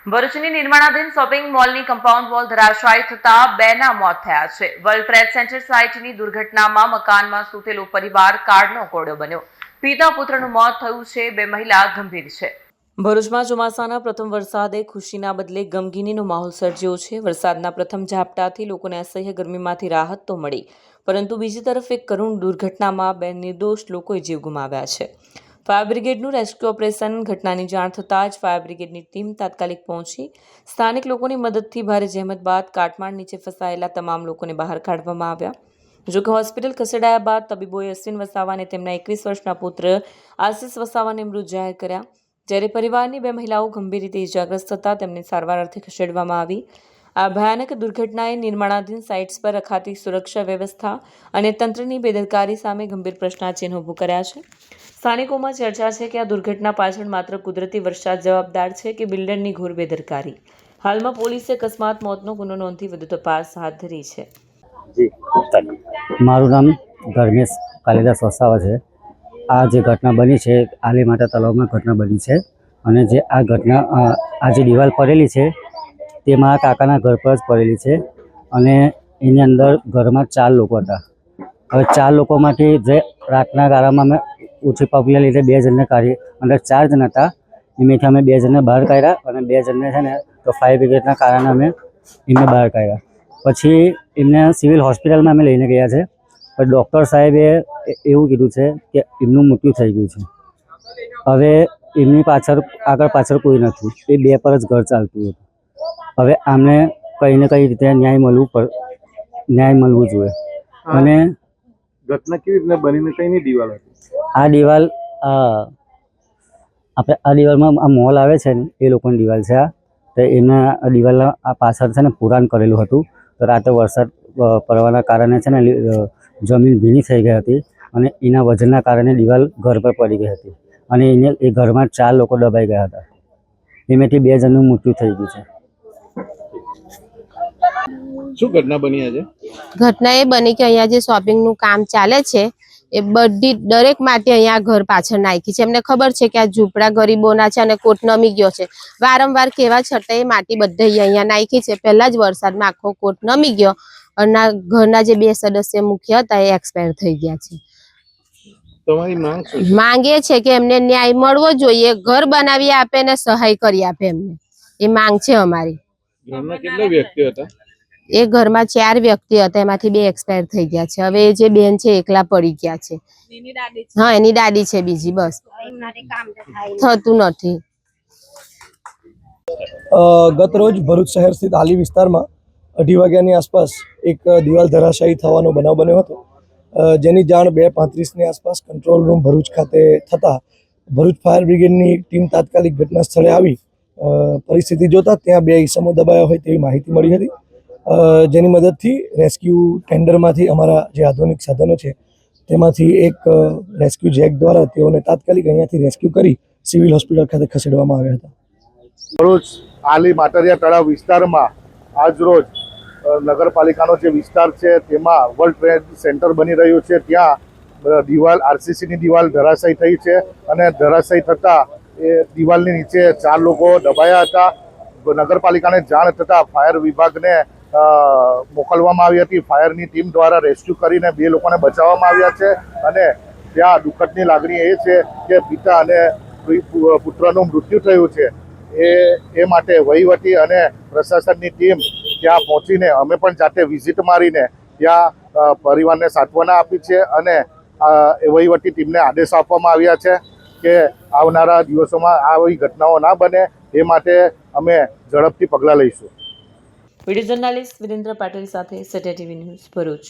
ભરૂચની નિર્માણાધીન shopping મોલની compound wall ધરાશાયી થતા બેના મોત થયા છે। વર્લ્ડ ટ્રેડ સેન્ટર સાઇટની દુર્ઘટનામાં મકાનમાં સૂતેલો પરિવાર કાળનો કોળિયો બન્યો। પિતા પુત્રનું મોત થયું છે, બે મહિલા ગંભીર છે। ભરૂચમાં ચોમાસાના પ્રથમ વરસાદે ખુશીના બદલે ગમગીનીનો માહોલ સર્જ્યો છે। વરસાદના પ્રથમ ઝાપટાથી લોકોને અસહ્ય ગરમીમાંથી રાહત તો મળી, પરંતુ બીજી તરફ એક કરુણ દુર્ઘટનામાં બે નિર્દોષ લોકોએ જીવ ગુમાવ્યા છે। ફાયર બ્રિગેડનું રેસ્ક્યુ ઓપરેશન ઘટનાની જાણ થતાં જ ફાયર બ્રિગેડની ટીમ તાત્કાલિક પહોંચી સ્થાનિક લોકોની મદદથી ભારે જહેમત બાદ કાટમાળ નીચે ફસાયેલા તમામ લોકોને બહાર કાઢવામાં આવ્યા। જોકે હોસ્પિટલ ખસેડાયા બાદ તબીબોએ અશ્વિન વસાવાને તેમના 21 વર્ષના પુત્ર આશિષ વસાવાને મૃત જાહેર કર્યા, જ્યારે પરિવારની બે મહિલાઓ ગંભીર રીતે ઇજાગ્રસ્ત થતાં તેમને સારવાર અર્થે ખસેડવામાં આવી। આ ભયાનક દુર્ઘટનાએ નિર્માણાધીન સાઇટ્સ પર રખાતી સુરક્ષા વ્યવસ્થા અને તંત્રની બેદરકારી સામે ગંભીર પ્રશ્નાચિહ્ન ઊભું કર્યા છે। સ્થાનિકોમાં ચર્ચા છે કે આ દુર્ઘટના પાછળ માત્ર કુદરતી વરસાદ જવાબદાર છે કે બિલ્ડરની ઘોર બેદરકારી। હાલમાં પોલીસે અકસ્માત મોતનો ગુનો નોંધી વધુ તપાસ હાથ ધરી છે। મારું નામ ધર્મેશ કાલિદાસ વસાવા છે। આ જે ઘટના બની છે આલી માતા તળાવમાં ઘટના બની છે, અને જે આ ઘટના આ જે દિવાલ પડેલી છે તે મારા કાકાના ઘર પર જ પડેલી છે, અને એની અંદર ઘરમાં 4 લોકો હતા। હવે 4 લોકોમાંથી જે રાતના ગાળામાં અમે ઊંચી પગલે લીધે 2 જણને કાઢી, અંદર 4 જણ હતા, એમાંથી અમે 2 જણને બહાર કાઢ્યા, અને 2 જણને છે ને તો ફાયર બ્રિગેડના કારણે અમે એમને બહાર કાઢ્યા। પછી એમને સિવિલ હોસ્પિટલમાં અમે લઈને ગયા છે, પણ ડૉક્ટર સાહેબે એવું કીધું છે કે એમનું મૃત્યુ થઈ ગયું છે। હવે એમની આગળ પાછળ કોઈ નથી, એ 2 પર જ ઘર ચાલતું હતું। હવે આમને કંઈ ને કંઈ રીતે ન્યાય મળવું જોઈએ। અને ઘટના કેવી રીતે બનીને કઈની દિવાલ હતી? આ દિવાલ આપણે આ દિવાલમાં આ મોલ આવે છે ને એ લોકોની દિવાલ છે। તો એના દિવાલના આ પાછળ છે ને પુરાણ કરેલું હતું, તો રાતે વરસાદ પડવાના કારણે છે ને જમીન ભીની થઈ ગઈ હતી, અને એના વજનના કારણે દિવાલ ઘર પર પડી ગઈ હતી, અને એ ઘરમાં 4 લોકો દબાઈ ગયા હતા। એમાંથી 2 જણનું મૃત્યુ થઈ ગયું છે। શું ઘટના બની આજે? ઘટના એ બની કે અહીંયા જે શોપિંગનું કામ ચાલે છે એ બધી દરેક માટે અહીંયા ઘર પાછળ નાખી છે। એમને ખબર છે કે આ ઝૂંપડા ગરીબોના છે અને કોટ નમી ગયો છે, વારંવાર કહેવા છતાં એ માટી બધે અહીંયા નાખી છે। પહેલા જ વરસાદમાં આખો કોટ નમી ગયો, અને ઘરના જે 2 સદસ્ય મુખ્ય હતા એ એક્સપાયર થઈ ગયા છે। તમારી માંગ એ છે કે એમને ન્યાય મળવો જોઈએ, ઘર બનાવી આપે ને સહાય કરી આપે, એમને એ માંગ છે અમારી। ઘરમાં કેટલા વ્યક્તિ હતા? એ ઘરમાં 4 વ્યક્તિ હતા, એમાંથી 2 એક્સપાયર થઈ ગયા છે। હવે એ જે બેન છે એકલા પડી ગયા છે। હા, એની દાદી છે બીજી, બસ થતું નથી। ગત રોજ ભરૂચ શહેર સ્થિત આલી વિસ્તારમાં 2:30 વાગ્યાની આસપાસ એક દિવાલ ધરાશાયી થવાનો બનાવ બન્યો હતો, જેની જાણ 2:35ની આસપાસ કંટ્રોલ રૂમ ભરૂચ ખાતે થતાં ભરૂચ ફાયર બ્રિગેડની ટીમ તાત્કાલિક ઘટના સ્થળે આવી પરિસ્થિતિ જોતા ત્યાં 2 ઈસમો દબાયા હોય તેવી માહિતી મળી હતી, જેની મદદથી રેસ્ક્યુ ટેન્ડરમાંથી અમારા જે આધુનિક સાધનો છે તેમાંથી એક રેસ્ક્યુ જેક દ્વારા તેઓને તાત્કાલિક અહીંયાથી રેસ્ક્યુ કરી સિવિલ હોસ્પિટલ ખાતે ખસેડવામાં આવ્યા હતા। ભરૂચ આલી માતરિયા તળાવ વિસ્તારમાં આજરોજ નગરપાલિકાનો જે વિસ્તાર છે તેમાં વર્લ્ડ ટ્રેડ સેન્ટર બની રહ્યું છે, ત્યાં દિવાલ આરસીસીની દિવાલ ધરાશાયી થઈ છે, અને ધરાશાયી થતાં એ દિવાલની નીચે 4 લોકો દબાયા હતા। નગરપાલિકાને જાણ થતાં ફાયર વિભાગને મોકલવામાં આવી હતી। ફાયરની ટીમ દ્વારા રેસ્ક્યુ કરીને 2 લોકોને બચાવવામાં આવ્યા છે, અને ત્યાં દુઃખદની લાગણી એ છે કે પિતા અને પુત્રનું મૃત્યુ થયું છે। એ માટે વહીવટી અને પ્રશાસનની ટીમ ત્યાં પહોંચીને અમે પણ જાતે વિઝિટ મારીને ત્યાં પરિવારને સાંત્વના આપી છે, અને વહીવટી ટીમને આદેશ આપવામાં આવ્યા છે કે આવનારા દિવસોમાં આવી ઘટનાઓ ના બને એ માટે અમે ઝડપથી પગલાં લઈશું। વિડીયો જર્નાલિસ્ટ વિરેન્દ્ર પાટીલ સાથે સત્ય ટીવી ન્યૂઝ, ભરૂચ।